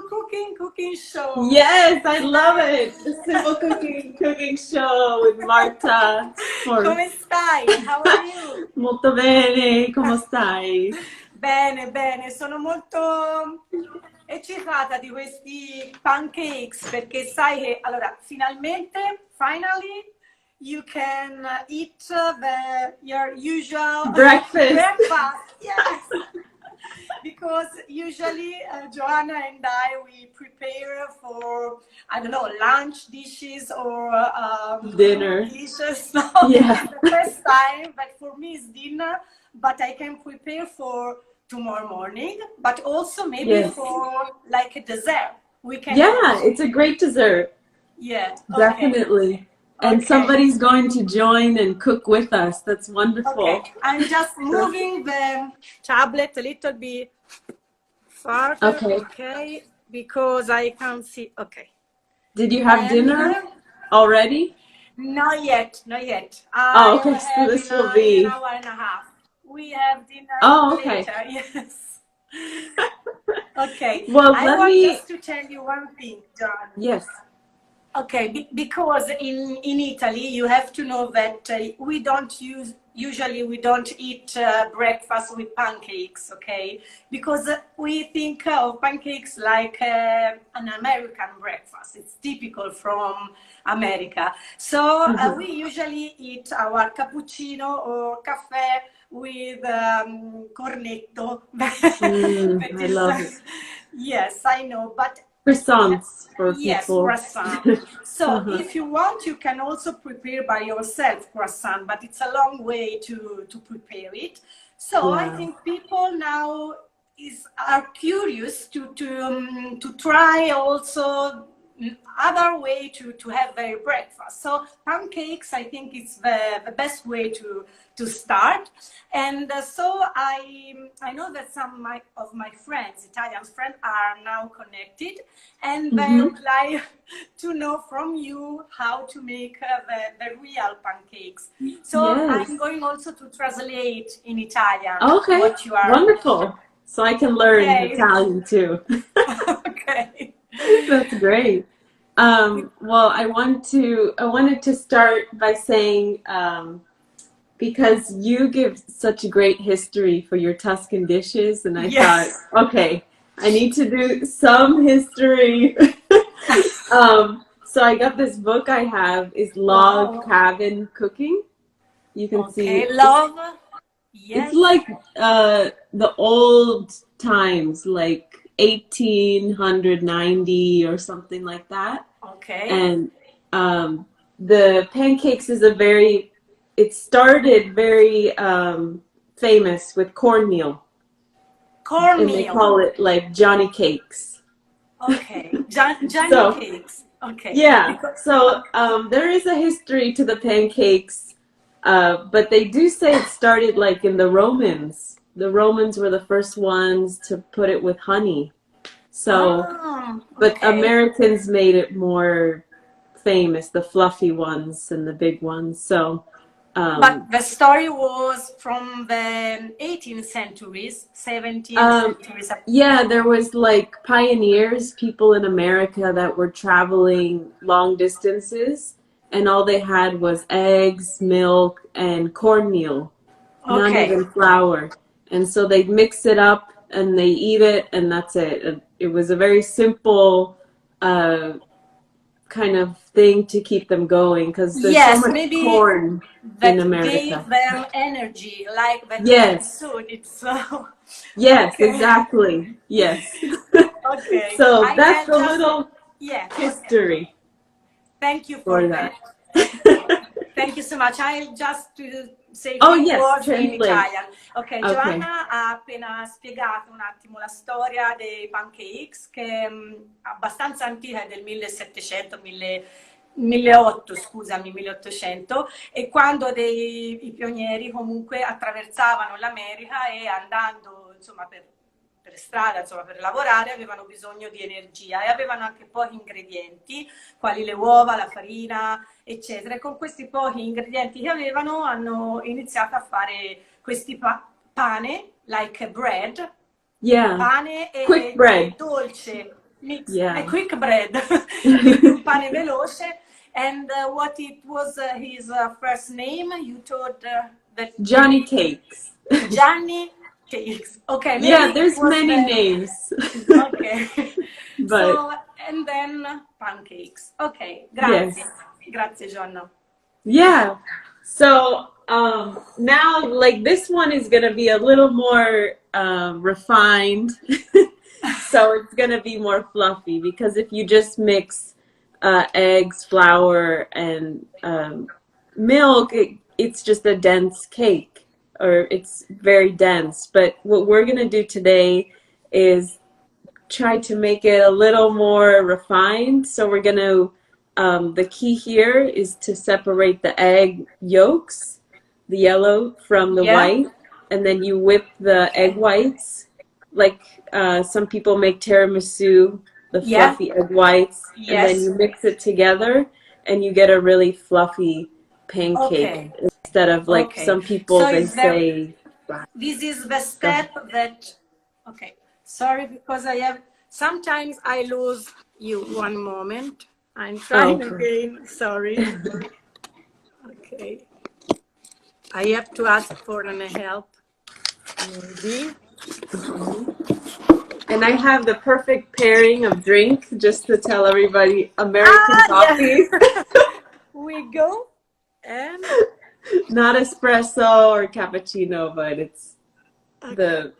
cooking show. Yes, I love it. The simple cooking show with Marta. Come stai? How are you? Molto bene, come stai? Bene, bene, sono molto eccitata di questi pancakes perché sai che allora finally you can eat your usual Breakfast. Yes. Because usually Joanna and I, we prepare for, I don't know, lunch dishes or Dinner. dishes. No, Yeah. it's the first time, but for me it's dinner. But I can prepare for tomorrow morning, but also maybe for like a dessert. We can. Yeah, it's a great dessert. Yeah. Definitely. And somebody's going to join and cook with us. That's wonderful. Okay, I'm just moving the tablet a little bit farther. Okay, because I can't see. Okay. Did you have dinner already? Not yet, not yet. Oh, okay. So this will be an hour and a half. We have dinner later. Yes. Okay. Well, I want just to tell you one thing, John. Yes. Okay, because in Italy, you have to know that usually we don't eat breakfast with pancakes, okay? Because we think of pancakes like an American breakfast. It's typical from America. So we usually eat our cappuccino or cafe with cornetto. I love it. Yes, I know, but croissants for people. Yes, croissant. So if you want, you can also prepare by yourself croissant, but it's a long way to prepare it. So I think people now are curious to try also other way to have their breakfast. So pancakes, I think it's the best way to start. And so I know that some of my friends, Italian friends, are now connected, and they would like to know from you how to make the real pancakes. So I'm going also to translate in Italian what you are. Wonderful. So I can learn Italian too. Okay. That's great. Well, I wanted to start by saying, because you give such a great history for your Tuscan dishes, and I thought, okay, I need to do some history. So I got this book I have is Log Cabin Cooking. You can see. Love. Yes. It's like the old times, like 1890 or something like that. Okay. And the pancakes is it started very famous with cornmeal. Cornmeal. And they call it like Johnny Cakes. Okay. Johnny Cakes. Okay. Yeah. So there is a history to the pancakes, but they do say it started like in the Romans. The Romans were the first ones to put it with honey. So, but Americans made it more famous, the fluffy ones and the big ones. So, but the story was from the 18th centuries, 17th centuries. Yeah, there was like pioneers, people in America that were traveling long distances, and all they had was eggs, milk, and cornmeal, not even flour. And so they'd mix it up and they eat it, and that's it. It was a very simple kind of thing to keep them going, because there's so much corn in America. Gave them energy, like that. So it's so. Yes, exactly. Yes. Okay. So that's a little history. Thank you for that. Thank you so much. I'll just say words in Italian. Ok, Giovanna ha appena spiegato un attimo la storia dei pancakes, che è abbastanza antica, è del 1800, e quando i pionieri comunque attraversavano l'America e andando insomma per strada, insomma per lavorare, avevano bisogno di energia e avevano anche pochi ingredienti, quali le uova, la farina, eccetera. E con questi pochi ingredienti che avevano hanno iniziato a fare questi pane, like bread, pane quick bread, dolce, mix a Yeah. quick bread, un pane veloce. And what it was his first name? You told that Johnny Cakes. Johnny Cakes. Okay, maybe Yeah, it there's was many names. okay. But So, and then pancakes. Okay, yes. grazie. Grazie, Gianna. Yeah. So now, like, this one is gonna be a little more refined. So it's gonna be more fluffy because if you just mix eggs, flour, and milk, it's just a dense cake, or it's very dense. But what we're gonna do today is try to make it a little more refined. So we're gonna, the key here is to separate the egg yolks, the yellow from the Yeah. white, and then you whip the egg whites. Like some people make tiramisu, the Yeah. fluffy egg whites, and then Yes. you mix it together and you get a really fluffy pancake Okay. instead of like Okay. some people So they is there, say. this is the step that, okay, sorry, because I have, sometimes I lose you. One moment. I'm trying Okay. again. Sorry. Okay. I have to ask for an help. Maybe. And I have the perfect pairing of drink, just to tell everybody, American coffee. Yeah. We go. And Not espresso or cappuccino, but it's the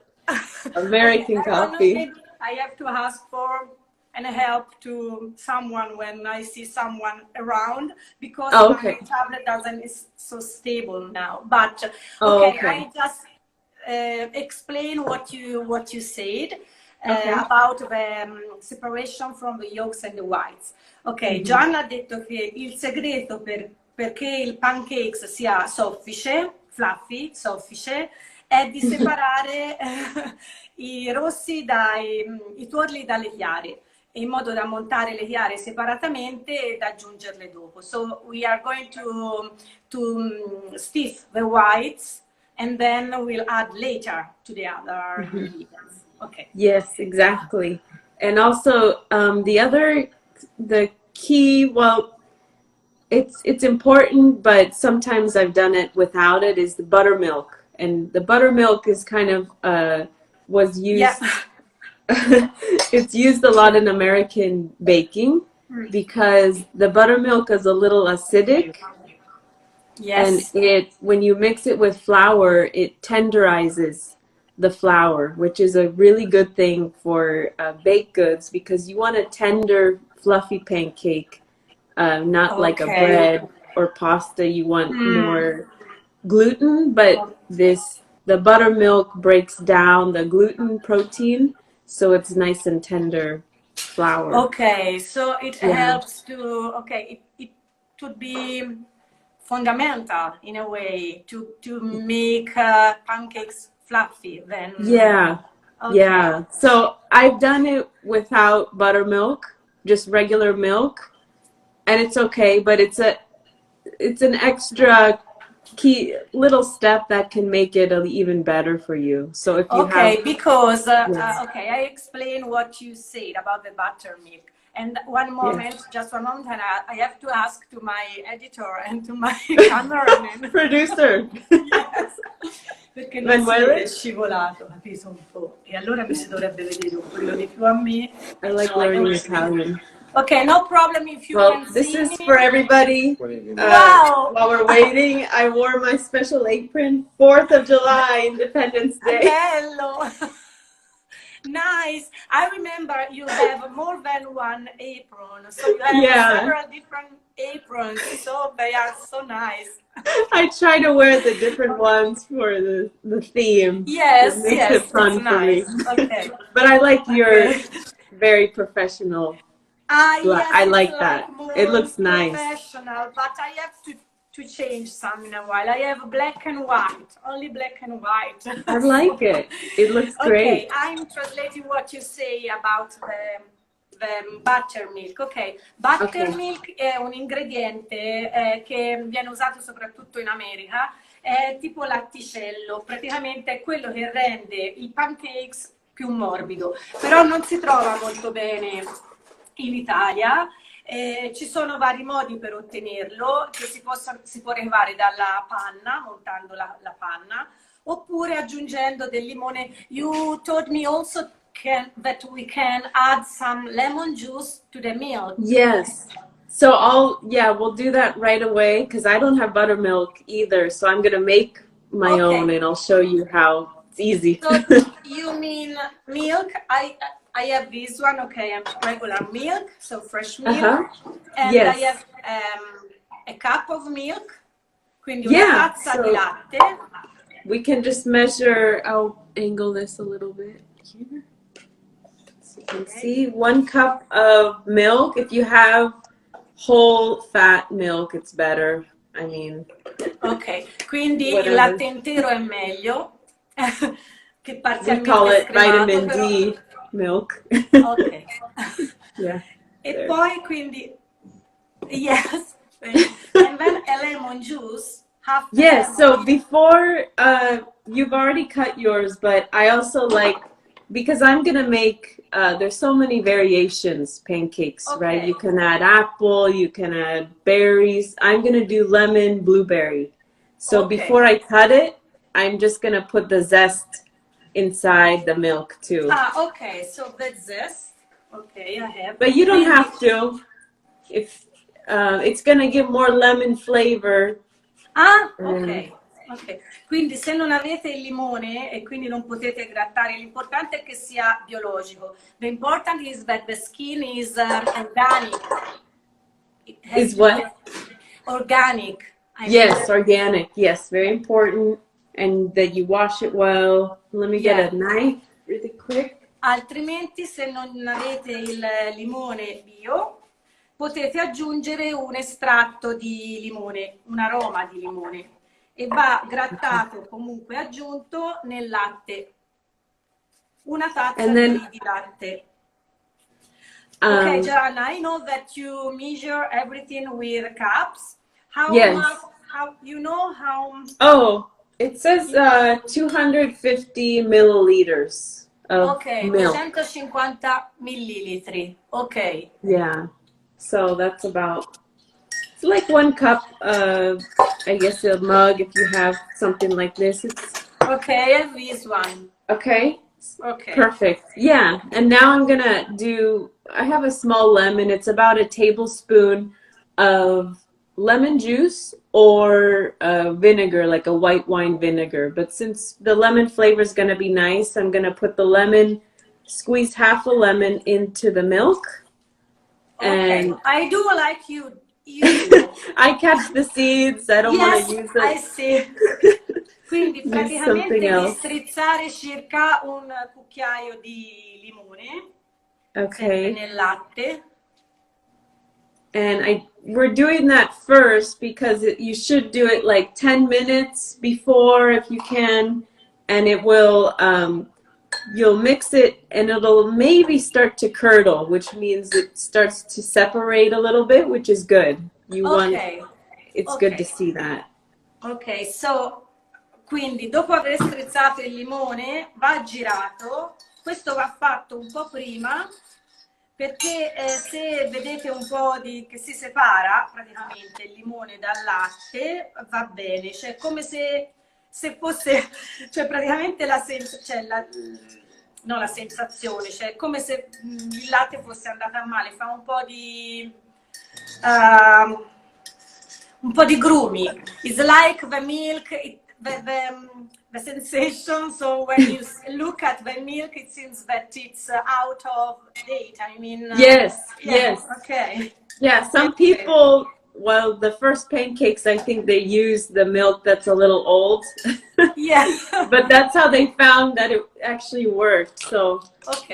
American okay, coffee. I have to ask for and help to someone when I see someone around because Oh, my okay. tablet doesn't is so stable now. But Oh, okay, okay. I just explain what you said Okay. about the separation from the yolks and the whites. Ok, John ha detto che il segreto perché il pancakes sia soffice, fluffy, soffice, è di separare i rossi i tuorli dalle chiare, in modo da montare le chiare separatamente ed aggiungerle dopo. So we are going to stiff the whites and then we'll add later to the other ingredients. Okay. Yes, exactly. And also, the key, well, it's important, but sometimes I've done it without it, is the buttermilk. And the buttermilk is kind of was used. Yeah. It's used a lot in American baking because the buttermilk is a little acidic. Yes. And when you mix it with flour, it tenderizes the flour, which is a really good thing for baked goods because you want a tender, fluffy pancake, not like a bread or pasta. You want more gluten, but the buttermilk breaks down the gluten protein, so it's nice and tender flour. Okay, so it helps to, okay, it could be fundamental in a way to make pancakes fluffy then. Yeah. Okay. Yeah. So I've done it without buttermilk, just regular milk, and it's okay, but it's an extra key little step that can make it even better for you. So if you have because okay, I explain what you said about the buttermilk. And one moment, just one moment, and I have to ask to my editor and to my cameraman. Producer. Yes. Perché non si è scivolato, capito un po'. E allora mi si dovrebbe vedere un quello di più a me. I like learning Italian. Okay, no problem if you can see this is for everybody. Wow! While we're waiting, I wore my special apron. 4th of July, Independence Day. Bello! Nice. I remember you have more than one apron, so you have several different aprons. So they are so nice. I try to wear the different ones for the theme. Yes, it makes it fun for me. Okay. But I like your very professional. Yes, I like that. It looks nice. Professional, but I have to change some in a while. I have black and white, only black and white. I like it. It looks great. Okay, I'm translating what you say about the buttermilk. Ok, buttermilk è un ingrediente che viene usato soprattutto in America, è tipo latticello, praticamente è quello che rende i pancakes più morbido, però non si trova molto bene in Italia. Ci sono vari modi per ottenerlo, che si può arrivare dalla panna, montando la panna, oppure aggiungendo del limone. You told me also that we can add some lemon juice to the milk. Yes. So we'll do that right away because I don't have buttermilk either. So I'm gonna make my own and I'll show you how. It's easy. So you mean milk? I have this one, okay, regular milk, so fresh milk, and I have a cup of milk, quindi una tazza di latte. We can just measure, I'll angle this a little bit here. So you can see 1 cup of milk. If you have whole fat milk, it's better. I mean, ok, quindi il latte intero è meglio, che parzialmente we call it scremato, vitamin però... D milk. Ok. Yeah. E there. poi quindi, yes, and then a lemon juice. Yes, so before, you've already cut yours, but I also like, because I'm gonna make, there's so many variations, pancakes, right? You can add apple, you can add berries. I'm gonna do lemon blueberry. So before I cut it, I'm just gonna put the zest inside the milk too. Okay, so the zest, okay, I have. But you don't have to. If it's gonna give more lemon flavor. Ok. Quindi se non avete il limone e quindi non potete grattare, l'importante è che sia biologico. The important is that the skin is organic. Is what? Organic. Yes, organic. Yes, very important. And that you wash it well. Let me get a knife really quick. Altrimenti, se non avete il limone bio, potete aggiungere un estratto di limone, un aroma di limone, e va grattato, comunque aggiunto nel latte. Una tazza di latte. Okay, Gianna, I know that you measure everything with cups. How much? How you know how? Oh, it says 250 milliliters of milk. 250 millilitri. Okay. Yeah. So that's about, it's like 1 cup of, I guess, a mug if you have something like this. Okay, I have this one. Okay. Okay. Perfect. Yeah. And now I'm gonna do, I have a small lemon. It's about a tablespoon of lemon juice or vinegar, like a white wine vinegar. But since the lemon flavor is gonna be nice, I'm gonna put the lemon, squeeze half a lemon into the milk. And I do like you. I catch the seeds. I don't want to use it. I see. Quindi praticamente di strizzare circa un cucchiaio di limone nel latte. And we're doing that first because you should do it like 10 minutes before if you can, and it will you'll mix it and it'll maybe start to curdle, which means it starts to separate a little bit, which is good. It's good to see that. Ok, so quindi dopo aver strizzato il limone va girato. Questo va fatto un po' prima perché se vedete un po' che si separa praticamente il limone dal latte, va bene, cioè come se fosse, cioè praticamente no, la sensazione, cioè come se il latte fosse andato a male, fa un po' di grumi. It's like the milk, the sensation, so when you look at the milk, it seems that it's out of date. I mean, yes. Okay. Yeah, some people, well, the first pancakes, I think they use the milk that's a little old. Yeah. But that's how they found that it actually worked. So, so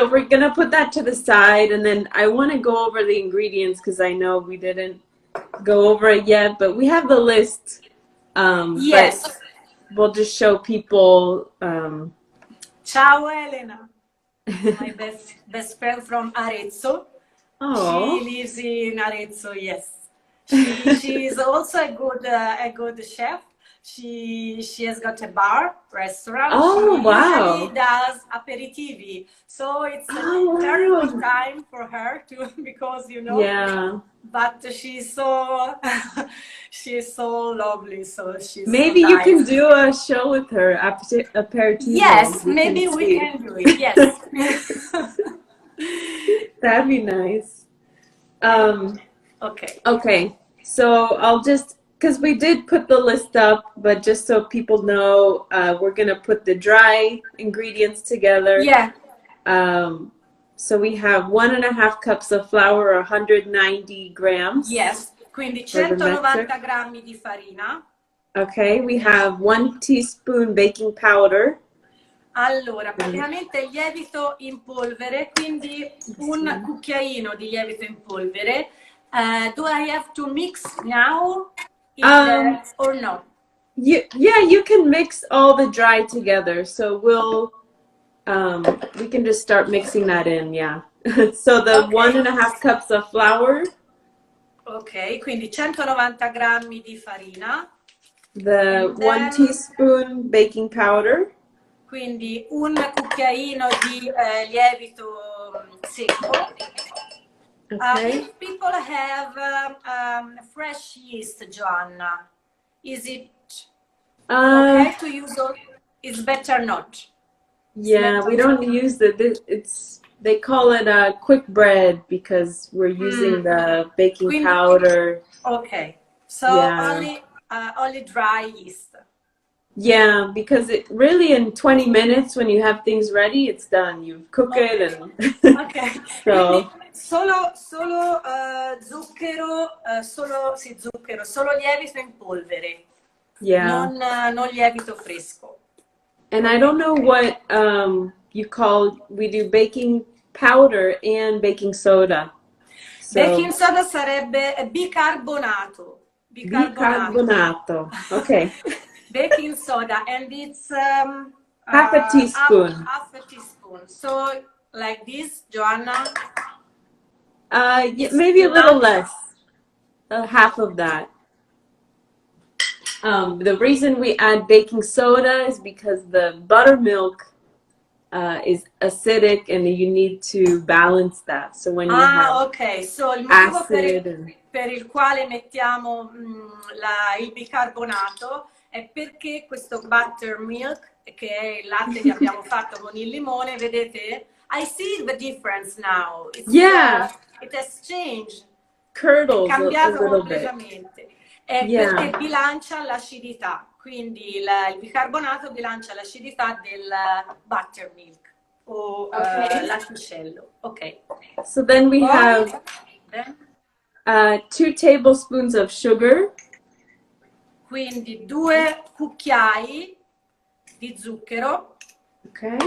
we're going to put that to the side. And then I want to go over the ingredients because I know we didn't go over it yet. But we have the list. Yes. But we'll just show people. Ciao, Elena. My best friend from Arezzo. Oh. She lives in Arezzo, yes. She is also a good chef. she has got a bar restaurant. Oh, she wow. usually does aperitivi, so it's a Oh, terrible wow. time for her to because Yeah. but she's so she's so lovely, so she's so Maybe you can nice. do a show with her, aperitivo. Yes, We can maybe we see. can do it. Yes. That'd be nice. Okay. Okay, so I'll just, because we did put the list up, but just so people know, we're gonna put the dry ingredients together. Yeah. So we have 1.5 cups of flour, 190 grams. Yes. Quindi For the 190 grammi di farina. Okay, we have 1 teaspoon baking powder. Allora, praticamente il lievito in polvere, quindi un cucchiaino di lievito in polvere. Do I have to mix now or no? Yeah, you can mix all the dry together. So we can just start mixing that in, yeah. So the Okay. 1.5 cups of flour. Ok, quindi 190 grammi di farina. The 1 teaspoon baking powder. Quindi un cucchiaino di lievito secco. Okay. If people have fresh yeast, Joanna, is it okay to use all? It's better not. Yeah, we don't use they call it quick bread because we're using the baking powder. Okay, so only dry yeast. Yeah, because it really in 20 minutes when you have things ready, it's done. You cook it and Okay. so Solo zucchero, zucchero, solo lievito in polvere. Yeah. Non lievito fresco. And I don't know what we do baking powder and baking soda. So, Baking soda sarebbe bicarbonato. Bicarbonato. Okay. Baking soda, and it's half a teaspoon. Half a teaspoon. So like this, Joanna? Yeah, maybe a little less. Half of that. The reason we add baking soda is because the buttermilk is acidic and you need to balance that. So when you have ok. So il motivo per il quale mettiamo il bicarbonato è perché questo buttermilk, che è il latte che abbiamo fatto con il limone, vedete? I see the difference now. It has changed. Curdles è cambiato a little completamente. Perché bilancia l'acidità, quindi il bicarbonato bilancia l'acidità del buttermilk o latticello. Ok. So then we have 2 tablespoons of sugar. Quindi 2 cucchiai di zucchero. Okay.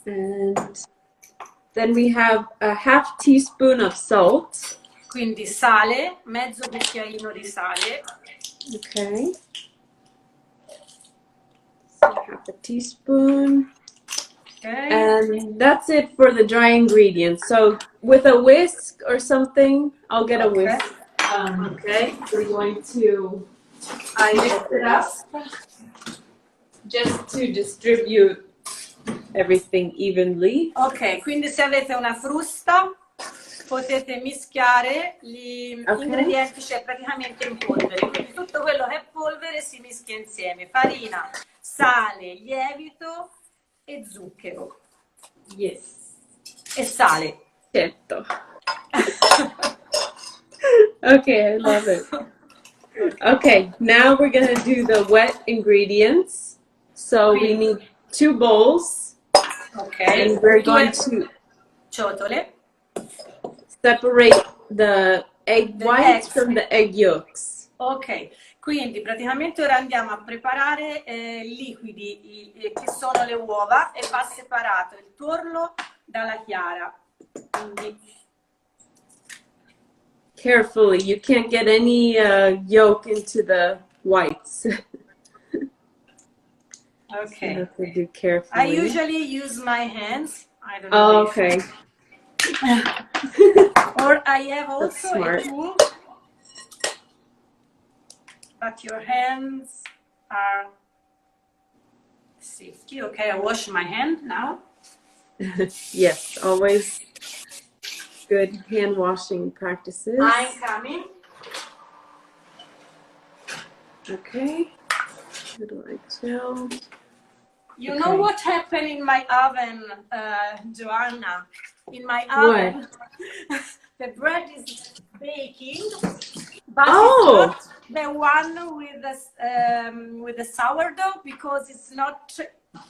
And then we have a half teaspoon of salt. Quindi sale, mezzo cucchiaino di sale. Okay. So half a teaspoon. Okay. And that's it for the dry ingredients. So with a whisk or something, I'll get a whisk. Okay. We're going to mix it up just to distribute everything evenly. Ok, quindi se avete una frusta potete mischiare gli ingredienti, cioè praticamente in polvere. Quindi tutto quello che è polvere si mischia insieme. Farina, sale, lievito e zucchero. Yes. E sale. Certo. Okay, I love it. Okay, now we're going to do the wet ingredients. So we need 2 bowls. Okay. And we're going to ciotole. Separate the egg whites from the egg yolks. Ok, quindi praticamente ora andiamo a preparare liquidi che sono le uova e va separato il tuorlo dalla chiara. Quindi carefully, you can't get any yolk into the whites. Okay. You have to do carefully. I usually use my hands. I don't know. Oh, okay. Or I have also a tool. that your hands are safety. Okay, I wash my hand now. Yes, always good hand washing practices. I'm coming. Okay. Little gel. You know what happened in my oven, Joanna? In my oven, the bread is baking, but it's not the one with the sourdough because it's not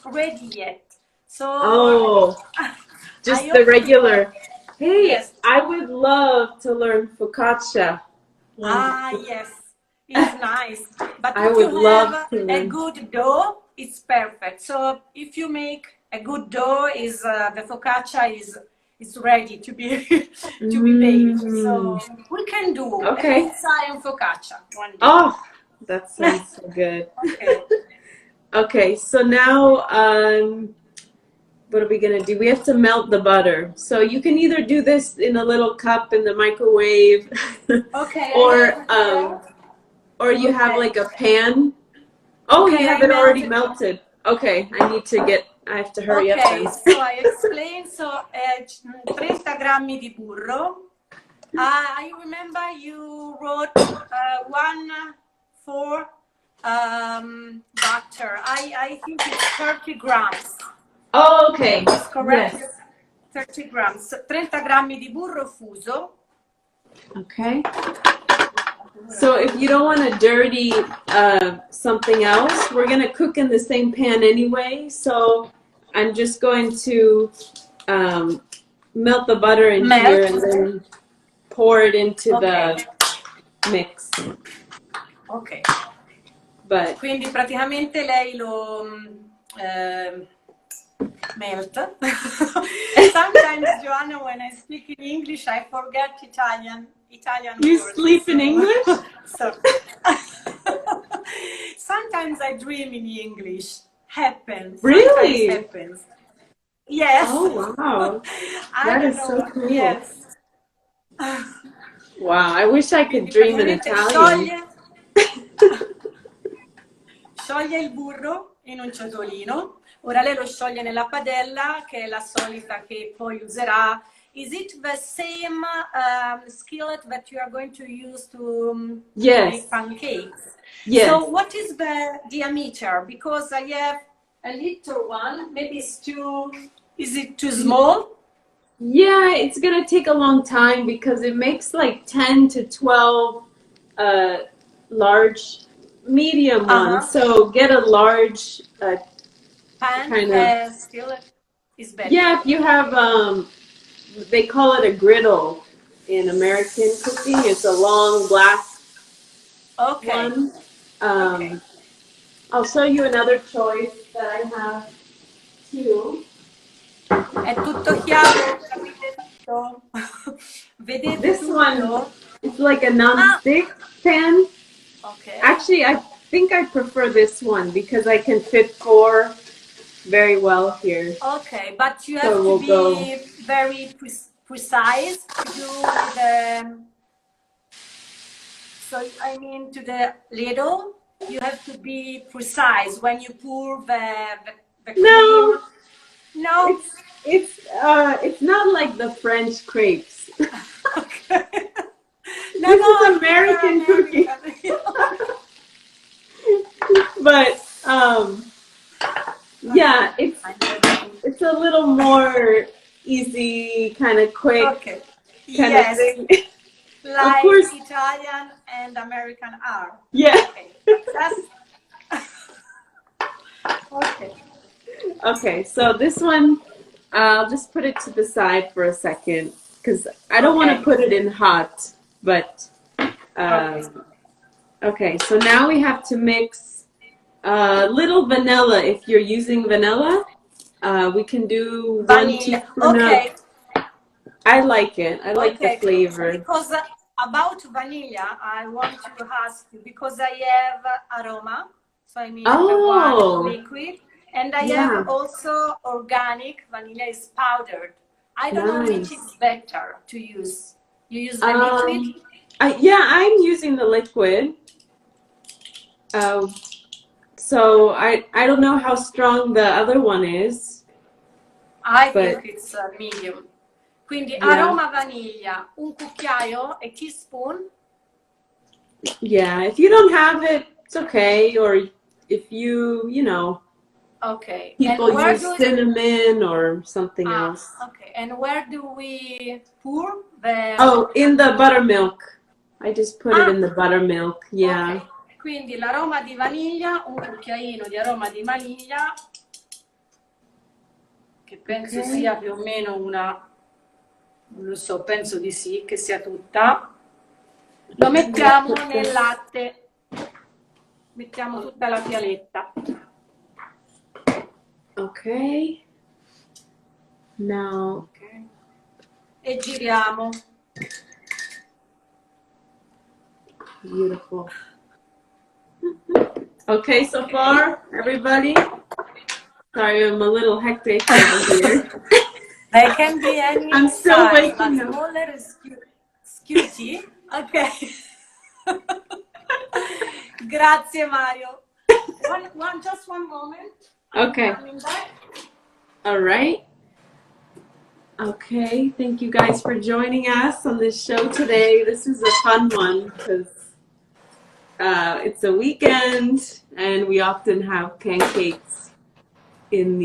ready yet. So just the regular. Hey, yes. I would love to learn focaccia. Yes, it's nice. But I if would you love have to a good dough, it's perfect. So if you make a good dough, the focaccia is ready to be to be baked. So we can do a pizza and focaccia one day. Oh, that sounds so good. Okay, so now what are we gonna do? We have to melt the butter. So you can either do this in a little cup in the microwave, or you have like a pan. Oh, you have it already melted. Okay, I have to hurry up then. So I explain. So 30 grammi di burro. I remember you wrote 1/4 butter. I think it's 30 grams. Oh, okay. That's correct. Yes. 30 grams. 30 grammi di burro fuso. Okay. So if you don't want to dirty something else, we're going to cook in the same pan anyway. So I'm just going to melt the butter in here and then pour it into the mix. Ok. But quindi praticamente lei lo melt. Sometimes, Joanna, when I speak in English, I forget Italian you words. Sleep in English? So sometimes I dream in English. Happens. Really? Sometimes happens. Yes. Oh, wow. That is so cool. Yes. Wow, I wish I could dream in Italian. Scioglie il burro in un ciotolino. Ora lei lo scioglie nella padella, che è la solita che poi userà. Is it the same skillet that you are going to use to make pancakes? Yes. So what is the diameter? Because I have a little one. Maybe it's too... Is it too small? Yeah, it's going to take a long time because it makes like 10 to 12 large, medium ones. So get a large pan skillet is better. Yeah, if you have, they call it a griddle in American cooking. It's a long glass one. I'll show you another choice that I have too. È tutto chiaro? Vedete this tutto? One is like a non-stick pan. Okay. Actually, I think I prefer this one because I can fit 4 very well here. Okay, but you have to be very precise to do the... So, I mean, to the ladle, you have to be precise when you pour the cream. No, it's not like the French crepes. Okay. This is American cooking. But yeah, it's a little more easy, kind of quick, kind of thing. Like of course, Italian and American are. Yeah. Okay. Okay, so this one, I'll just put it to the side for a second because I don't want to put it in hot. But okay, so now we have to mix little vanilla. If you're using vanilla, we can do vanilla. 1 teaspoon. I like it. I like the flavor. Because about vanilla, I want to ask you because I have aroma, so I mean the one liquid, and I have also organic vanilla is powdered. I don't know which is better to use. You use the liquid? Yeah, I'm using the liquid. So I don't know how strong the other one is. I think it's medium. Quindi aroma vaniglia, un cucchiaio, a teaspoon. Yeah, if you don't have it, it's okay. Or if you know. Okay. People use cinnamon or something else. Okay. And where do we pour the... Oh, in the buttermilk. I just put it in the buttermilk. Yeah. Okay. Quindi l'aroma di vaniglia, un cucchiaino di aroma di vaniglia, che penso sia più o meno una... Non lo so, penso di sì, che sia tutta. Lo mettiamo nel latte. Mettiamo tutta la fialetta. Ok. Now. Okay. E giriamo. Beautiful. Okay, so far, everybody? Sorry, I'm a little hectic over here. They can be any I'm still size, but waking up. smaller is cutie. Okay. Grazie, Mario. Just one moment. Okay. All right. Okay, thank you guys for joining us on this show today. This is a fun one because it's a weekend and we often have pancakes in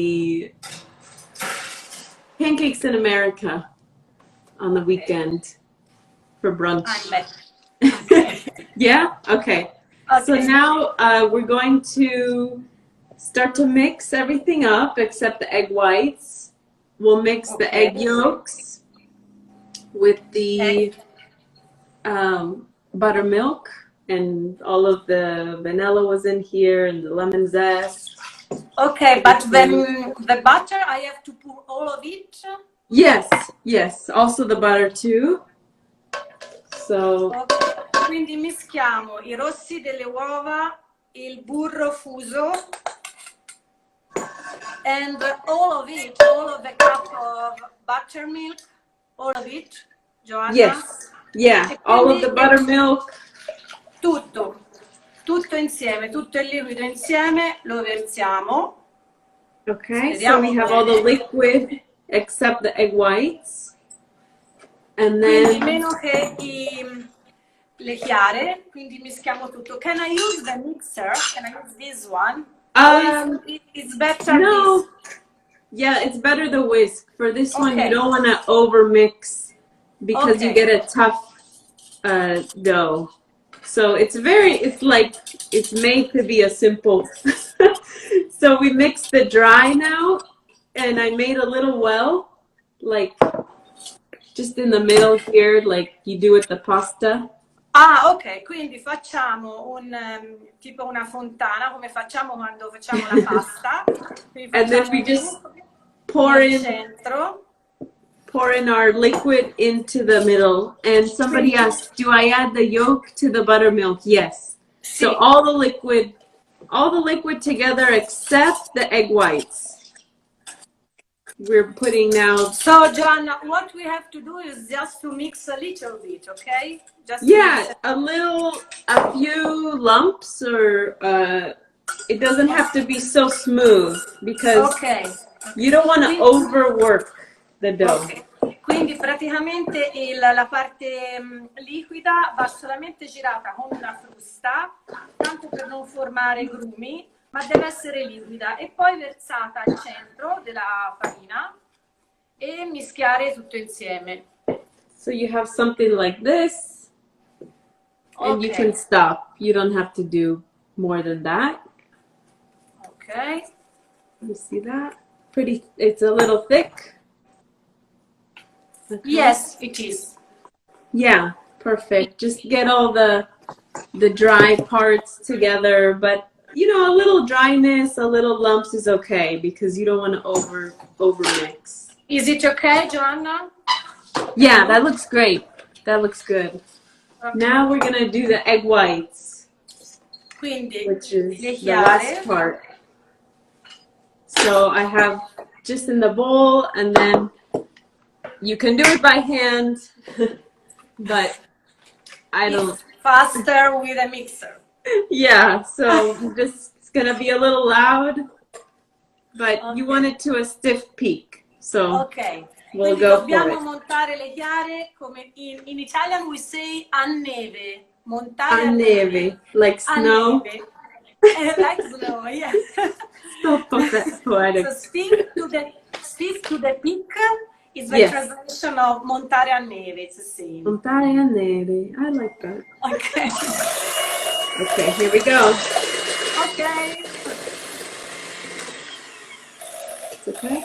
America on the weekend for brunch. Okay. Yeah? Okay. So now we're going to start to mix everything up except the egg whites. We'll mix the egg yolks with the buttermilk, and all of the vanilla was in here and the lemon zest. Okay, but then the butter, I have to pour all of it? Yes. Also the butter too. So. Okay. Quindi mischiamo i rossi delle uova, il burro fuso, and all of it, all of the cup of buttermilk, all of it, Joanna? Yes, yeah, all of the buttermilk. Tutto insieme, tutto il liquido insieme, lo versiamo. Okay, so we have all the liquid except the egg whites. And then... Quindi meno che le chiare, quindi mischiamo tutto. Can I use the mixer? Can I use this one? It's better. No. Yeah, it's better the whisk. For this one, you don't want to over mix because you get a tough dough. So it's made to be a simple. So we mix the dry now, and I made a little well, like just in the middle here, like you do with the pasta. Ah, ok, quindi facciamo tipo una fontana, come facciamo quando facciamo la pasta. And then we just pour in our liquid into the middle. And somebody asked, do I add the yolk to the buttermilk? Yes. Sì. So all the liquid together except the egg whites. We're putting now. So, Joanna, what we have to do is just to mix a little bit, okay? Just a few lumps, or it doesn't have to be so smooth because you don't want to overwork the dough. Okay. Quindi praticamente la parte liquida va solamente girata con una frusta, tanto per non formare grumi, ma deve essere liquida e poi versata al centro della farina e mischiare tutto insieme. So you have something like this, and you can stop. You don't have to do more than that. Okay. You see that? It's a little thick. Okay. Yes, it is. Yeah, perfect. Just get all the dry parts together, but you know, a little dryness, a little lumps is okay because you don't want to over mix. Is it okay, Joanna? Yeah, that looks great. That looks good. Okay. Now we're gonna do the egg whites, which is the last part. So I have just in the bowl, and then you can do it by hand, but I don't. It's faster with a mixer. Yeah, so it's gonna be a little loud, but you want Ok. it to a stiff peak. So Ok, we'll quindi go for dobbiamo it. montare le chiare come in Italian we say a neve, montare A a neve, neve, like a snow. neve, like snow, yeah. So So poetic. stiff to the peak is the Yes. translation of montare a neve, it's the same. Montare a neve. I like that. Okay, Okay, here we go. okay. It's okay.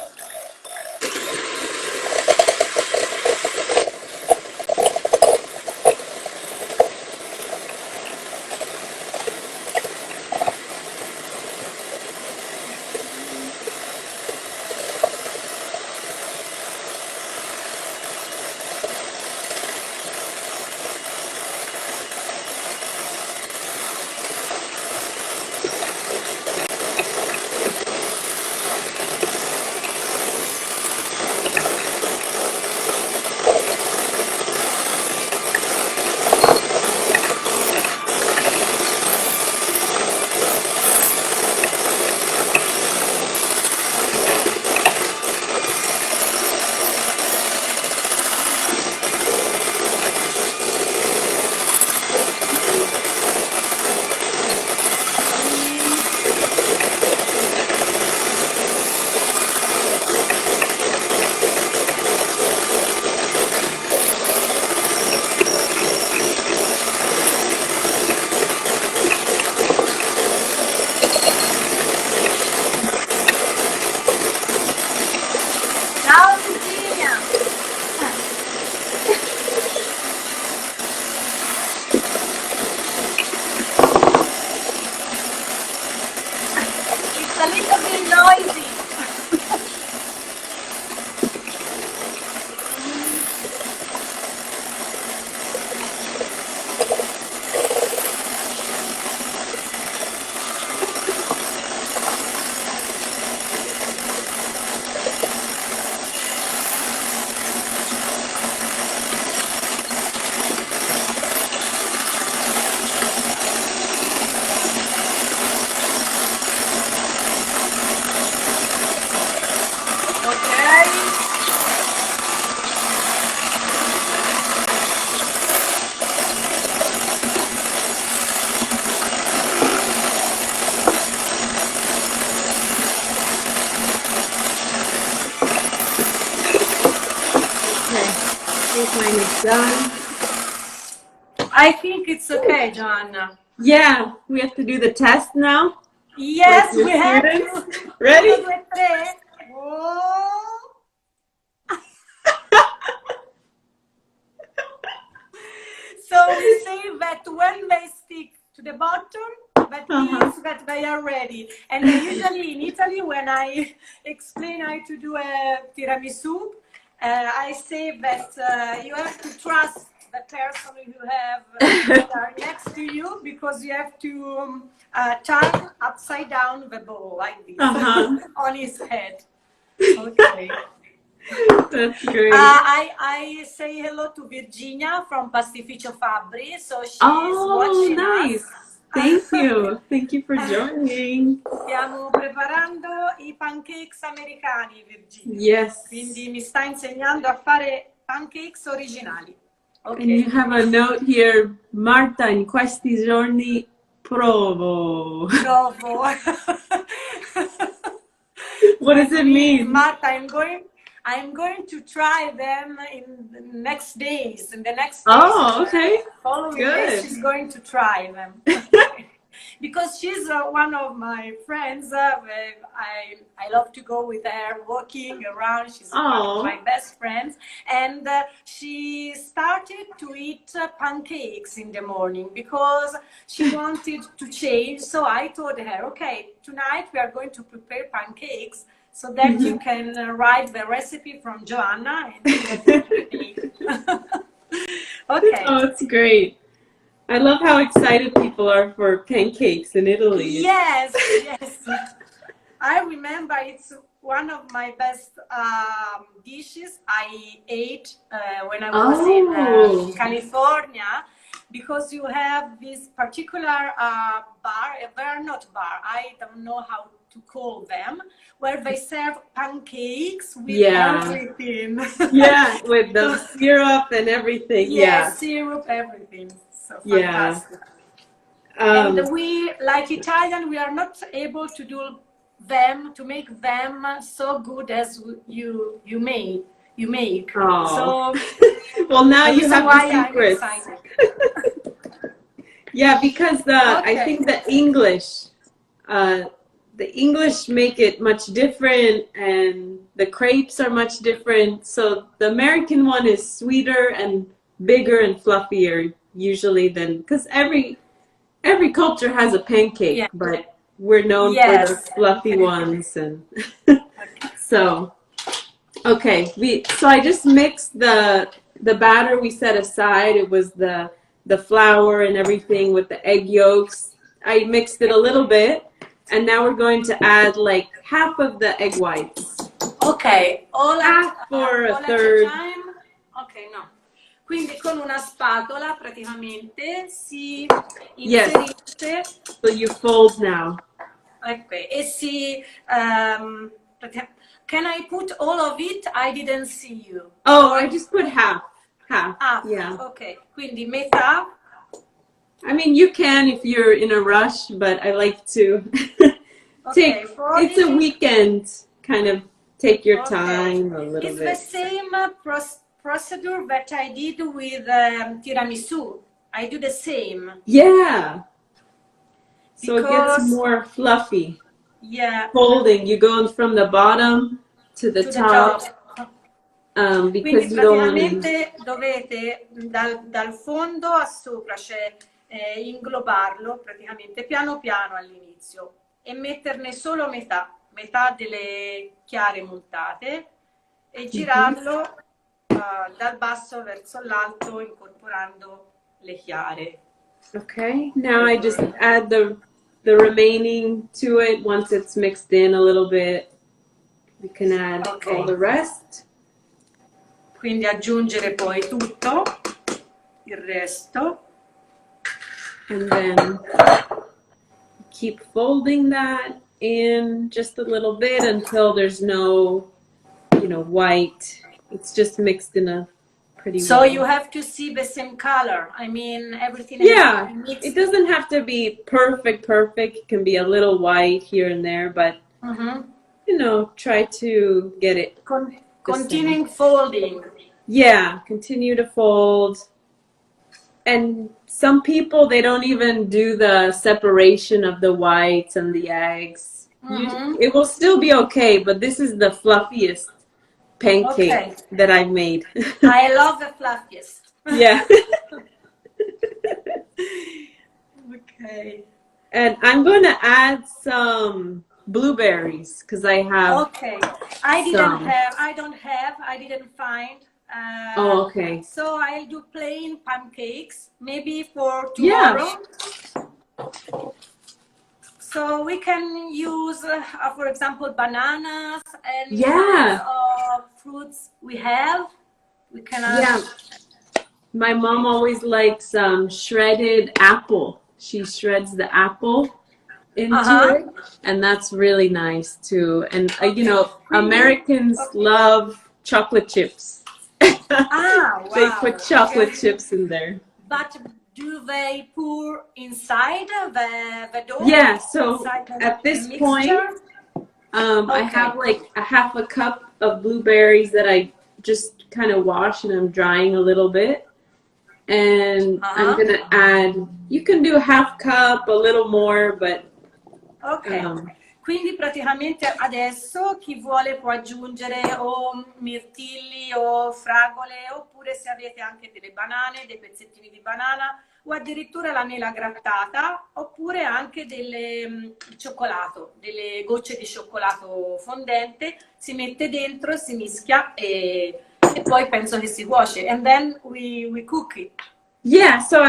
Ciao Virginia! It's a little bit noisy. Okay. Okay. I think mine is done. I think it's okay, Joanna. Yeah, we have to do the test now. Like Yes, your we have students. to. Ready? 1, 2, 3. Whoa. So we say that when they stick to the bottom, that means that they are ready. And usually in Italy, when I explain how to do a tiramisu, I say that you have to trust the person you have next to you, because you have to turn upside down the bowl like this on his head. Okay. That's great. I say hello to Virginia from Pastificio Fabbri, so she's watching nice. us. Thank you. Thank you for joining. Stiamo preparando i pancakes americani, Virginia. Yes. Quindi mi sta insegnando a fare pancakes originali. Okay. And you have a note here, Marta, in questi giorni provo. Provo. What does it mean? Marta, I'm going to try them in the next days. In the next days, Okay. following days, she's going to try them. Because she's one of my friends. I love to go with her walking around. She's one of my best friends. And she started to eat pancakes in the morning because she wanted to change. So I told her, okay, tonight we are going to prepare pancakes so that you can write the recipe from Joanna and do it with me. Okay. Oh, it's great. I love how excited people are for pancakes in Italy. Yes, yes. I remember it's one of my best dishes I ate when I was in California, because you have this particular bar, a bar, not bar, I don't know how to call them, where they serve pancakes with everything. Yeah, with the syrup and everything. Yes, syrup, everything. So fantastic. And we, like Italian, we are not able to do them, to make them so good as you make. Oh. So well, now you have the secrets. I'm excited. Yeah, because I think the English make it much different, and the crepes are much different. So the American one is sweeter and bigger and fluffier usually than, because every culture has a pancake, but we're known for the fluffy ones, and so okay. So I just mixed the batter we set aside. It was the flour and everything with the egg yolks. I mixed it a little bit, and now we're going to add like half of the egg whites. Okay, half for a third. Okay, no. Quindi con una spatola praticamente si inserisce. So you fold now. Okay, e si can I put all of it? I didn't see you. Oh, I just put half. Half. Yeah. Okay, quindi metà. I mean, you can if you're in a rush, but I like to take. It's a weekend, kind of take your time a little bit. It's the same procedure that I did with tiramisu. I do the same. Yeah. So it gets more fluffy. Yeah. Folding, you go from the bottom to the top. Because quindi praticamente dovete dal fondo a sopra, cioè inglobarlo praticamente piano piano all'inizio e metterne solo metà delle chiare montate e girarlo dal basso verso l'alto incorporando le chiare. Okay, now I just add the remaining to it. Once it's mixed in a little bit, we can add all the rest. Quindi aggiungere poi tutto il resto. And then keep folding that in just a little bit until there's no, white. It's just mixed in a pretty So well. you have to see the same color. I mean, everything Yeah, mixed. it doesn't have to be perfect. It can be a little white here and there, but, try to get it. Continuing folding. Yeah, continue to fold. And some people, they don't even do the separation of the whites and the eggs. It will still be okay, but this is the fluffiest pancake that I've made. I love the fluffiest. Yeah. Okay. And I'm going to add some blueberries because I have. Okay. I didn't find. Okay. So I'll do plain pancakes, maybe for tomorrow. Yeah. So we can use, for example, bananas and fruits we have. We can add. Yeah. My mom always likes shredded apple. She shreds the apple into it, and that's really nice too. And Americans love chocolate chips. Wow. They put chocolate chips in there. But do they pour inside the dough? Yeah, so at this point, I have like a half a cup of blueberries that I just kind of wash and I'm drying a little bit. And I'm going to add, you can do a half cup, a little more, but... Okay. Quindi praticamente adesso chi vuole può aggiungere o mirtilli o fragole, oppure se avete anche delle banane, dei pezzettini di banana o addirittura la mela grattata, oppure anche del cioccolato, delle gocce di cioccolato fondente, si mette dentro, si mischia e poi penso che si cuoce. And then we cook it. Yeah, so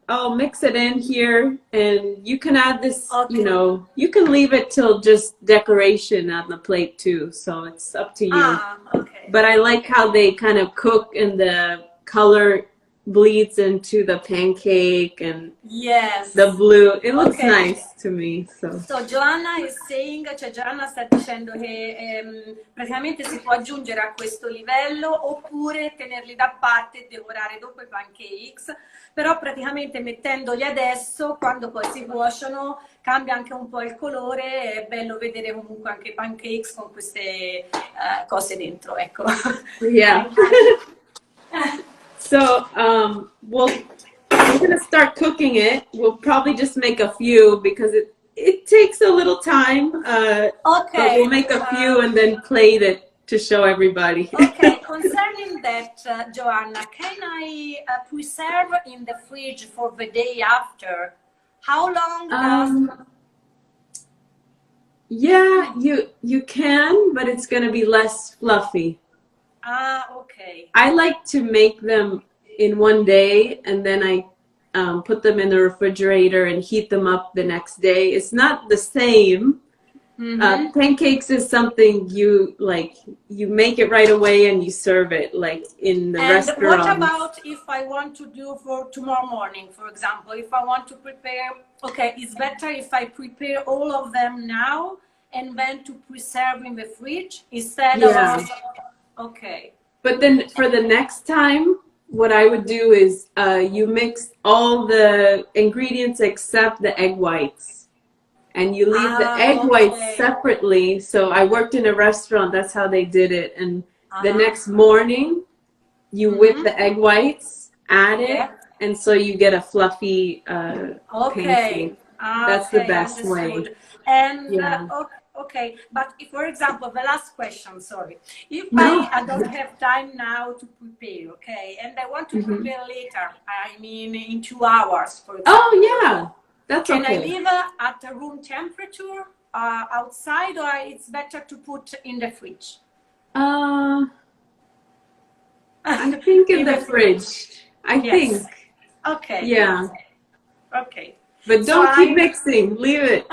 I'll mix it in here, and you can add this, you can leave it till just decoration on the plate too, so it's up to you. Okay. But I like how they kind of cook and the color, bleeds into the pancake and yes, the blue. It looks okay. nice to me. So Joanna is saying, cioè Joanna sta dicendo che praticamente si può aggiungere a questo livello oppure tenerli da parte e decorare dopo i pancakes, però praticamente mettendoli adesso, quando poi si cuociono, cambia anche un po' il colore, è bello vedere comunque anche i pancakes con queste cose dentro, ecco. Yeah. So, we're gonna start cooking it. We'll probably just make a few because it takes a little time. Okay. But we'll make a few and then plate it to show everybody. Okay, concerning that, Joanna, can I preserve in the fridge for the day after? How long? Yeah, you can, but it's gonna be less fluffy. Ah, okay. I like to make them in one day and then I put them in the refrigerator and heat them up the next day. It's not the same. Pancakes is something you make it right away and you serve it like in the restaurant. What about if I want to do for tomorrow morning, for example? If I want to prepare, okay, it's better if I prepare all of them now and then to preserve in the fridge instead of... Okay. But then for the next time, what I would do is you mix all the ingredients except the egg whites. And you leave the egg whites separately. So I worked in a restaurant, that's how they did it. And the next morning, you whip the egg whites, add it, and so you get a fluffy pancake. That's the best way. And okay, but if, for example, the last question, sorry. If I don't have time now to prepare, okay, and I want to prepare later, I mean in 2 hours, for example. Oh, yeah, that's okay. Can I leave at a room temperature outside, or it's better to put in the fridge? I think in the fridge. I think. Okay. Yeah. Okay. But don't keep mixing. Leave it.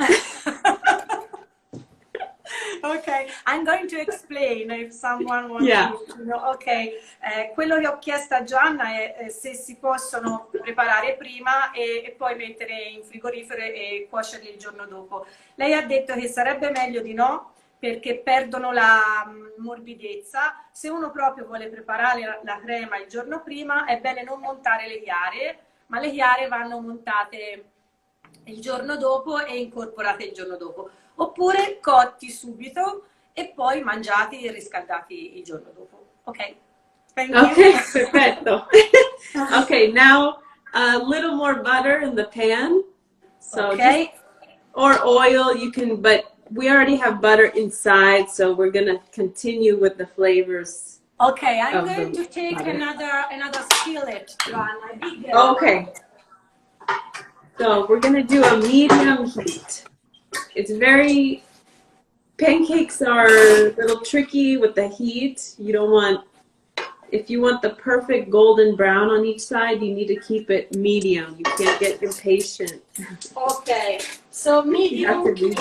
Ok, I'm going to explain if someone wants to know. Ok, quello che ho chiesto a Gianna è se si possono preparare prima e poi mettere in frigorifero e cuocerli il giorno dopo. Lei ha detto che sarebbe meglio di no, perché perdono la morbidezza. Se uno proprio vuole preparare la crema il giorno prima, è bene non montare le chiare, ma le chiare vanno montate il giorno dopo e incorporate il giorno dopo. Oppure cotti subito e poi mangiati e riscaldati il giorno dopo. Ok? Thank you. Okay, perfetto. Okay, now a little more butter in the pan. So or oil, you can, but we already have butter inside, so we're gonna continue with the flavors. Okay, I'm going to take another skillet, Joanna. Okay. So we're gonna do a medium heat. It's very, pancakes are a little tricky with the heat. You don't want, if you want the perfect golden brown on each side, you need to keep it medium. You can't get impatient. Okay, so medium heat.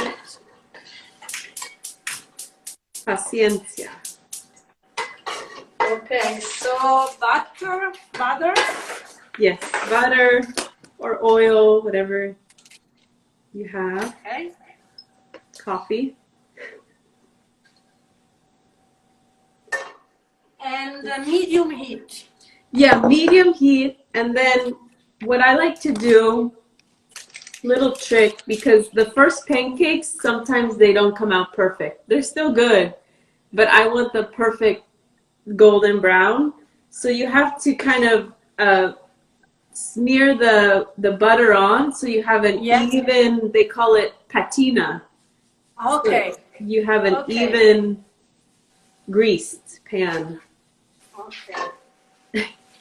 Paciencia. Okay, so butter? Yes, butter or oil, whatever you have. Okay. Coffee. And medium heat. Yeah, medium heat. And then what I like to do, little trick, because the first pancakes, sometimes they don't come out perfect. They're still good, but I want the perfect golden brown. So you have to kind of smear the butter on so you have an even, they call it patina. Okay. So you have an even greased pan. Ok.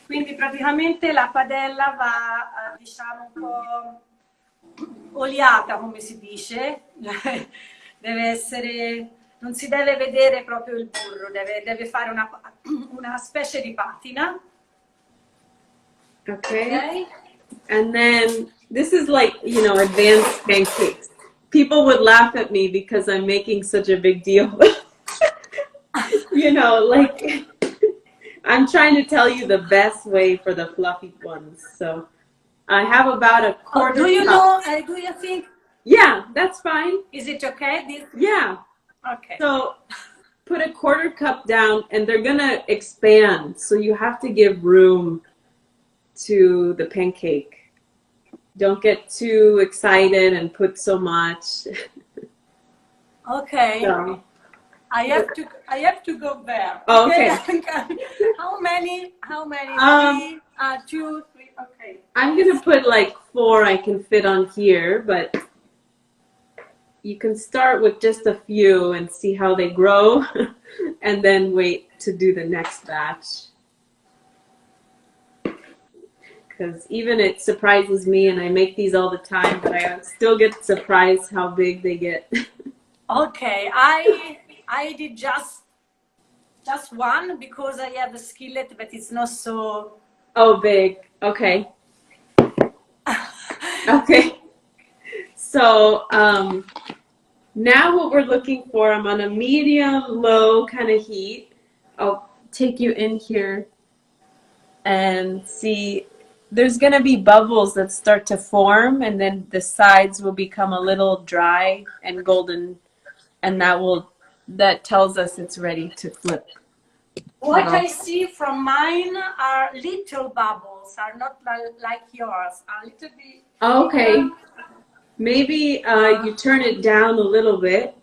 Quindi praticamente la padella va, diciamo, un po' oliata, come si dice. Deve essere, non si deve vedere proprio il burro, deve fare una specie di patina. Okay. And then this is like, you know, advanced pancakes. People would laugh at me because I'm making such a big deal. You know, like I'm trying to tell you the best way for the fluffy ones. So I have about a quarter do you cup. know, do you think? Yeah, that's fine. Is it okay? Yeah. Okay. So put a quarter cup down and they're going to expand. So you have to give room to the pancake. Don't get too excited and put so much. Okay. So. I have to go there. Oh, okay. How many? 2, 3. Okay. I'm gonna put like 4 I can fit on here, but you can start with just a few and see how they grow, and then wait to do the next batch. Because even it surprises me, and I make these all the time, but I still get surprised how big they get. Okay, I did just one because I have a skillet, but it's not so. Oh, big. Okay. Okay. So now what we're looking for, I'm on a medium-low kind of heat. I'll take you in here and see. There's going to be bubbles that start to form, and then the sides will become a little dry and golden, and that tells us it's ready to flip. What I see from mine are little bubbles, are not like yours, are a little bit. Okay. Maybe you turn it down a little bit.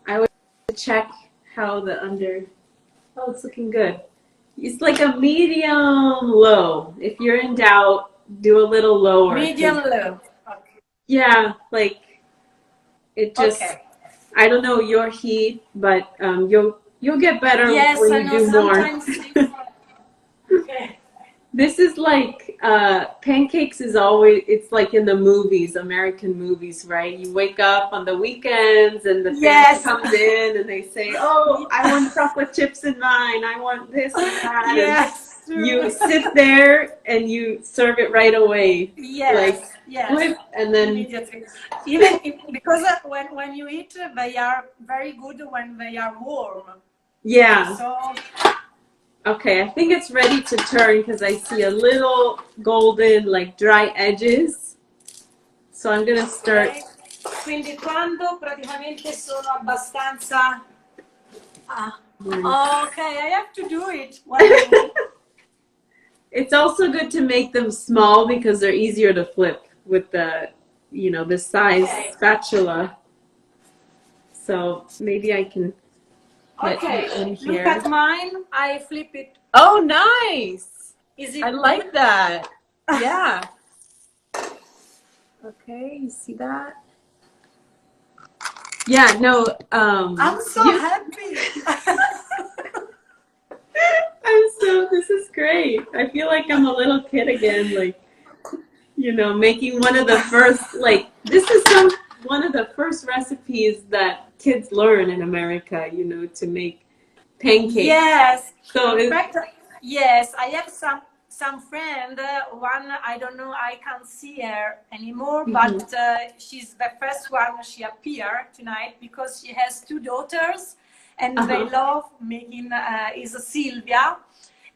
I would check how the under. Oh, it's looking good. It's like a medium low. If you're in doubt, do a little lower. Medium low. Okay. Yeah, like it just. Okay. I don't know your heat, but you'll get better yes, when you do more. Okay. This is like pancakes is always, it's like in the movies, American movies, right? You wake up on the weekends and the family comes in and they say, oh, I want chocolate chips in mine. I want this and that. Yes. And you sit there and you serve it right away. Yes. Like flip and then. Immediately. Even because when you eat, they are very good when they are warm. Yeah. So. Okay, I think it's ready to turn because I see a little golden, like dry edges. So I'm gonna start. Okay. Quindi quando praticamente sono abbastanza. Okay, I have to do it. It's also good to make them small because they're easier to flip with the, this size spatula. So maybe I can. Okay, look at mine. I flip it. Oh, nice! I like good? that. Yeah. Okay, you see that? Yeah, no. I'm so happy. This is great. I feel like I'm a little kid again, like, making one of the first, this is one of the first recipes that kids learn in America, to make pancakes. Yes. So in fact, yes, I have some friend, one, I don't know, I can't see her anymore, but she's the first one, she appeared tonight because she has 2 daughters and they love making, is Sylvia,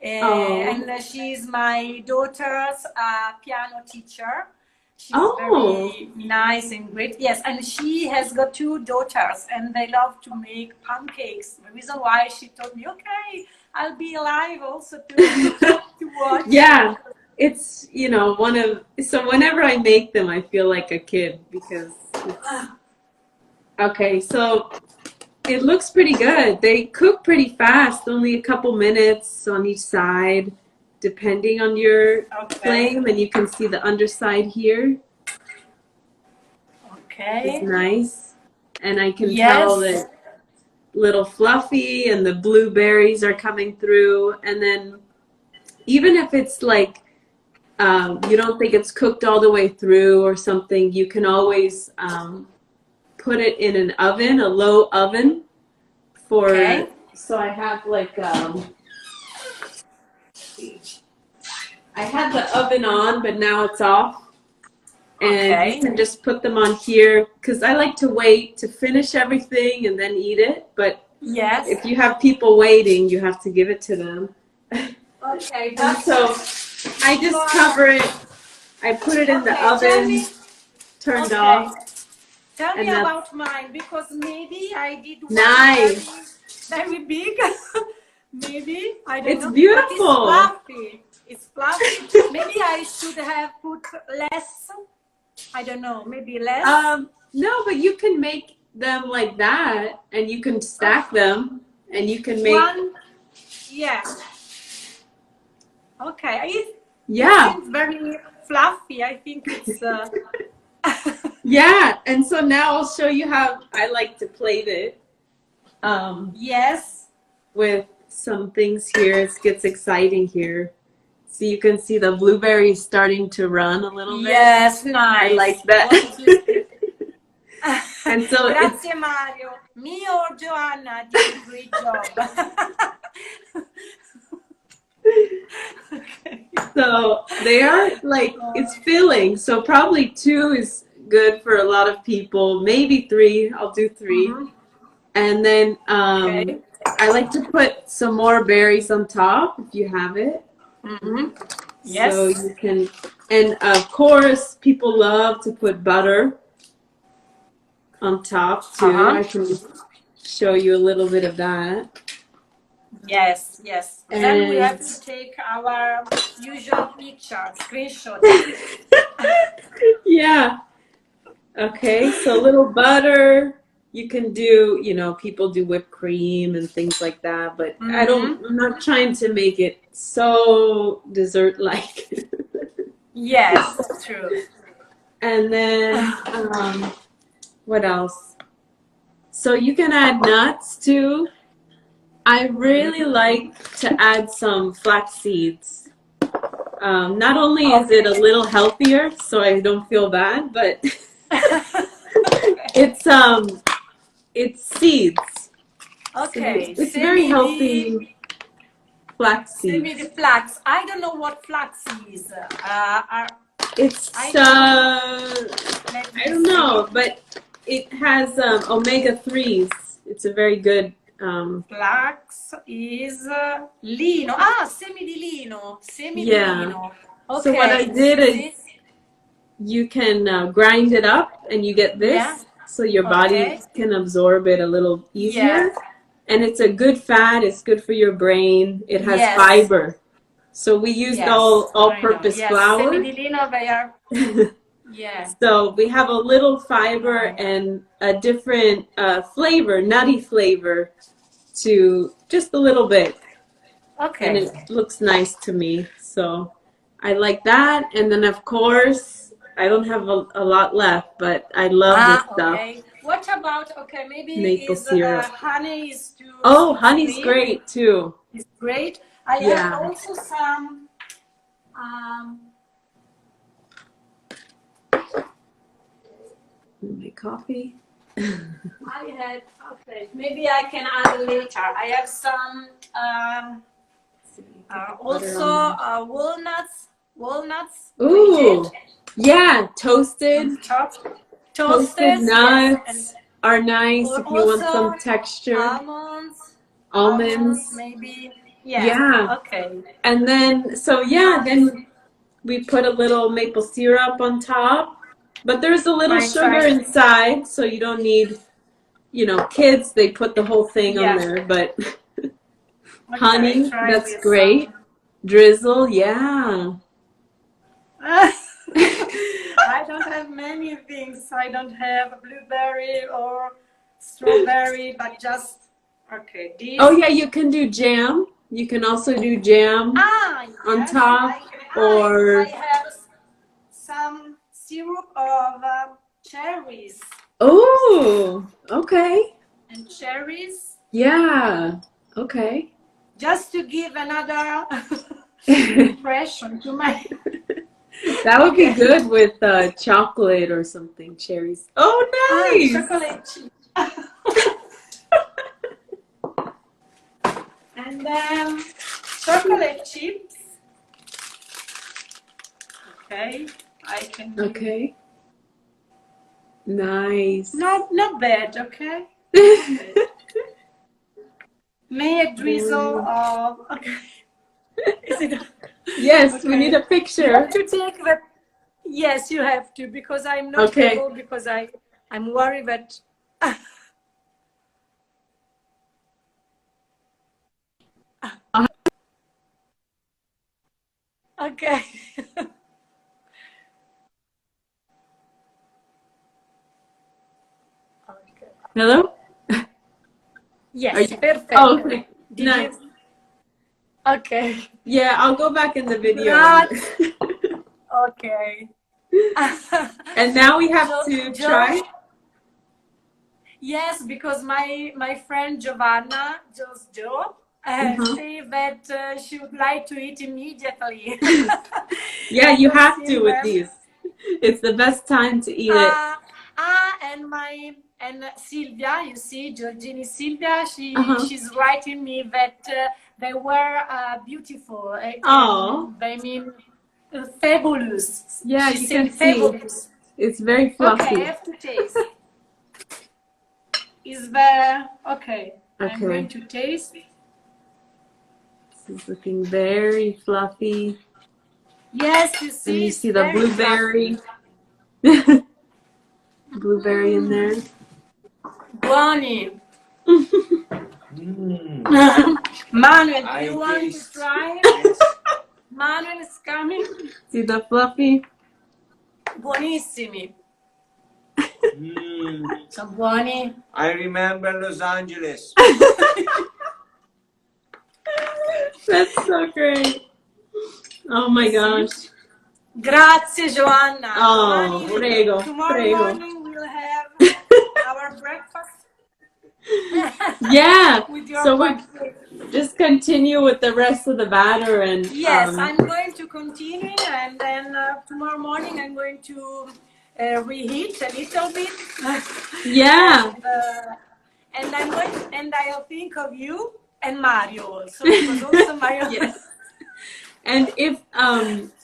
and she's my daughter's piano teacher. She's very nice and great. Yes, and she has got 2 daughters and they love to make pancakes. The reason why she told me, okay, I'll be alive also to watch. Yeah, it's, so whenever I make them, I feel like a kid because okay, so it looks pretty good. They cook pretty fast, only a couple minutes on each side, depending on your flame, and you can see the underside here. Okay. It's nice. And I can tell that little fluffy and the blueberries are coming through. And then even if it's like you don't think it's cooked all the way through or something, you can always put it in an oven, a low oven for, so I have like, I had the oven on, but now it's off. And you can just put them on here because I like to wait to finish everything and then eat it. But Yes. If you have people waiting, you have to give it to them. Okay. And so I just cover it. I put it in the oven, turned off. Tell me and that's about mine, because maybe I did one nice. very big. Maybe, I don't It's know. beautiful. But it's fluffy. Maybe I should have put less. I don't know, maybe less. No, but you can make them like that, and you can stack them, and you can make one. Yeah. Okay. It seems very fluffy. I think it's. Yeah, and so now I'll show you how I like to plate it. Yes. With some things here, it gets exciting here. So you can see the blueberries starting to run a little bit. Yes, nice. I like that. And so Grazie Mario. Me or Joanna did a great job. Okay. So they are like, it's filling. So probably 2 is good for a lot of people. Maybe 3. I'll do 3. Mm-hmm. And then I like to put some more berries on top if you have it. Mm-hmm. Yes. So you can, and of course, people love to put butter on top too. I can show you a little bit of that. Yes, yes. And then we have to take our usual picture, screenshot. Yeah. Okay, so a little butter. You can do, you know, people do whipped cream and things like that, but I'm not trying to make it so dessert-like. Yes, true. And then, what else? So you can add nuts too. I really like to add some flax seeds. Not only is it a little healthier, so I don't feel bad, but it's seeds. Okay. So it's very healthy. Flax seeds. Send me the flax. I don't know what flax is. It's I don't know, but it has omega-3s. It's a very good. Flax is lino. Semi di lino. Semi di lino. Okay. So what I did is you can grind it up and you get this, so your body can absorb it a little easier. Yeah. And it's a good fat. It's good for your brain. It has fiber. So we used all-purpose flour. Semi di lino, they are. Yeah. So we have a little fiber and a different flavor, nutty flavor, to just a little bit. Okay. And it looks nice to me. So I like that. And then, of course, I don't have a lot left, but I love this stuff. Okay. What about, maybe maple syrup. Honey is too honey's great, too. It's great. I have also some... my coffee. Maybe I can add later. I have some also walnuts. Ooh, yeah, toasted nuts are nice if you want some texture. Almonds, maybe. Yeah. Okay. And then, then we put a little maple syrup on top. But there's a little sugar inside, so you don't need, kids, they put the whole thing on there. But honey, that's great. Drizzle, yeah. I don't have many things. I don't have blueberry or strawberry, but just, this. Oh, yeah, you can do jam. You can also do jam on top. I have some syrup of cherries. Oh, okay. And cherries. Yeah, okay. Just to give another impression to my... That would be good with chocolate or something, cherries. Oh, nice! Chocolate chip. And then chocolate chips. Okay. I can do. Okay. Nice. Not bad, okay? May a drizzle of. Okay. Is it? Yes, Okay. we need a picture. You have to take the. Yes, you have to, because I'm not able, because I'm worried that. Okay. Okay. Hello? Yes, You... perfect. Oh, okay. Nice. Okay. Yeah, I'll go back in the video. Okay. And now we have to try. Yes, because my friend Giovanna, just Joe, say that she would like to eat immediately. Yeah, you have to with these. It's the best time to eat it. And Silvia, you see, Giorgini Silvia, she's writing me that they were beautiful. Oh, I mean, fabulous. Yeah, she you can fabulous. See. It's very fluffy. Okay, I have to taste. Is there? Okay. I'm going to taste. This is looking very fluffy. Yes, you see. And you see the blueberry. Blueberry in there. Buoni. Manuel, do you want to try? Yes. Manuel is coming. See the fluffy? Buonissimi. So buoni. I remember Los Angeles. That's so great. Oh my gosh. Grazie, Joanna. Oh, prego. Tomorrow morning we'll have our breakfast. Yeah. So we just continue with the rest of the batter and. Yes, I'm going to continue, and then tomorrow morning I'm going to reheat a little bit. Yeah. And I'm going, and I'll think of you and Mario also, because also Mario. Yes. And if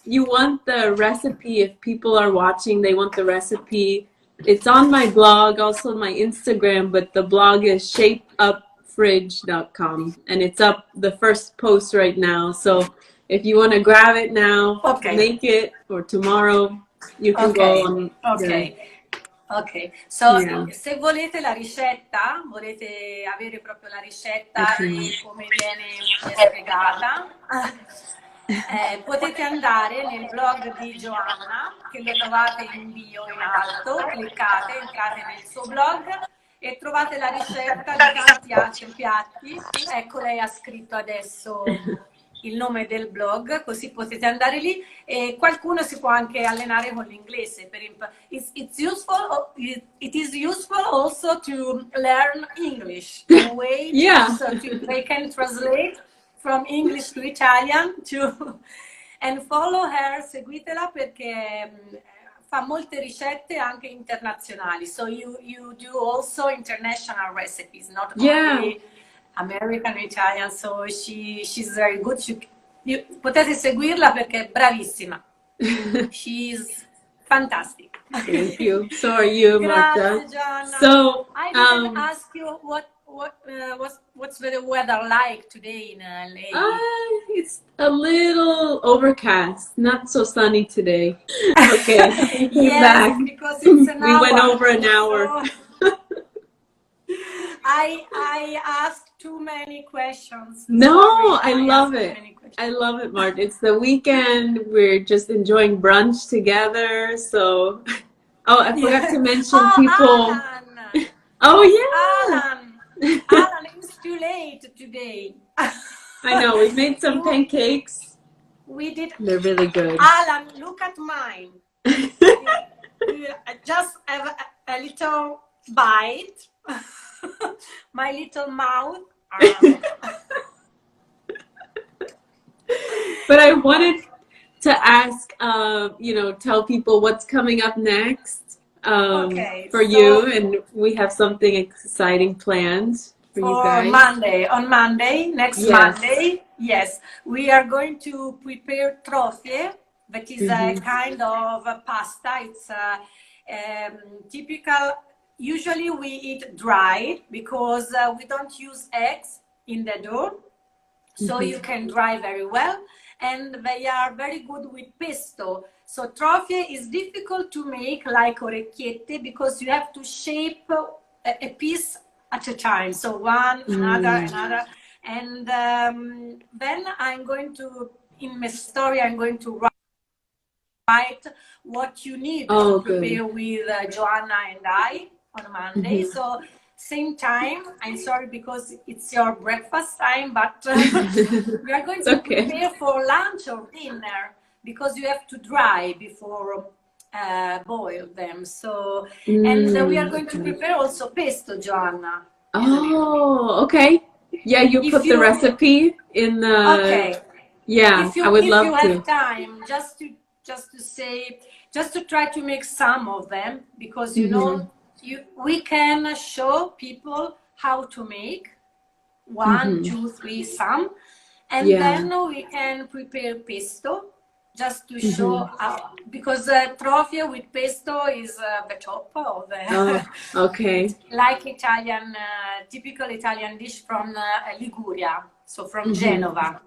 you want the recipe, if people are watching, they want the recipe, it's on my blog, also my Instagram, but the blog is shapeupfridge.com, and it's up the first post right now. So if you want to grab it now, make it, or tomorrow, you can go on. Ok, so se volete la ricetta, volete avere proprio la ricetta e come viene spiegata, potete andare nel blog di Giovanna, che lo trovate in bio in alto, cliccate, entrate nel suo blog e trovate la ricetta di tanti altri piatti. Ecco, lei ha scritto adesso il nome del blog, così potete andare lì, e qualcuno si può anche allenare con l'inglese. It is useful also to learn English, in a way, so they can translate from English to Italian and follow her, seguitela, perché fa molte ricette anche internazionali. So you do also international recipes, not only American, Italian, so she's very good. Potete seguirla perché è bravissima. She's fantastic. Thank you. So are you, Marta. Grazie, Gianna. So I didn't ask you what's the weather like today in LA? It's a little overcast, not so sunny today. Okay, yes, because it's an hour. We went over an hour. So I asked too many questions. No, I love it. I love it, Marta. It's the weekend. We're just enjoying brunch together. So, I forgot to mention people. Alan. Oh yeah, Alan, it's too late today. I know. We made some pancakes. We did. They're really good. Alan, look at mine. Just have a little bite. My little mouth. But I wanted to ask, tell people what's coming up next for you, and we have something exciting planned for you guys. On Monday, next Monday, yes, we are going to prepare trofie, that is a kind of a pasta. It's typical. Usually we eat dry because we don't use eggs. in the dough, so you can dry very well. And they are very good with pesto. So trofie is difficult to make like orecchiette because you have to shape a piece at a time. So one, another. And then I'm going to, in my story, I'm going to write what you need to prepare with Joanna and I on Monday. So same time, I'm sorry because it's your breakfast time, but we are going to prepare for lunch or dinner because you have to dry before boil them. So, and we are going to prepare also pesto, Joanna. Oh, okay. Yeah, you put the recipe in the... Yeah, I would love to. If you have time, just to try to make some of them, because you know, we can show people how to make 1, 2, 3, some, and then we can prepare pesto just to show how, because trofie with pesto is the top of the like Italian, typical Italian dish from Liguria, so from Genova.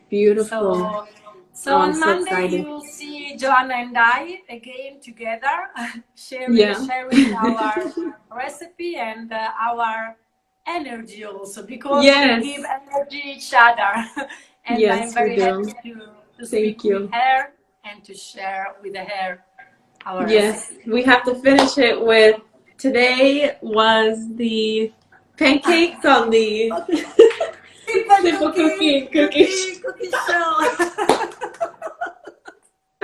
Beautiful. So on Monday you will see Joanna and I again together, sharing our recipe and our energy also, because we give energy each other. And I'm very happy to speak with her and to share with her our recipe. We have to finish it with, today was the pancakes on the simple cookie show.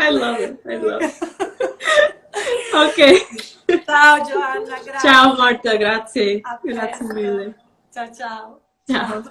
I love it. Ok. Ciao Giovanna, grazie. Ciao Marta, grazie. Grazie mille. Ciao ciao. Ciao.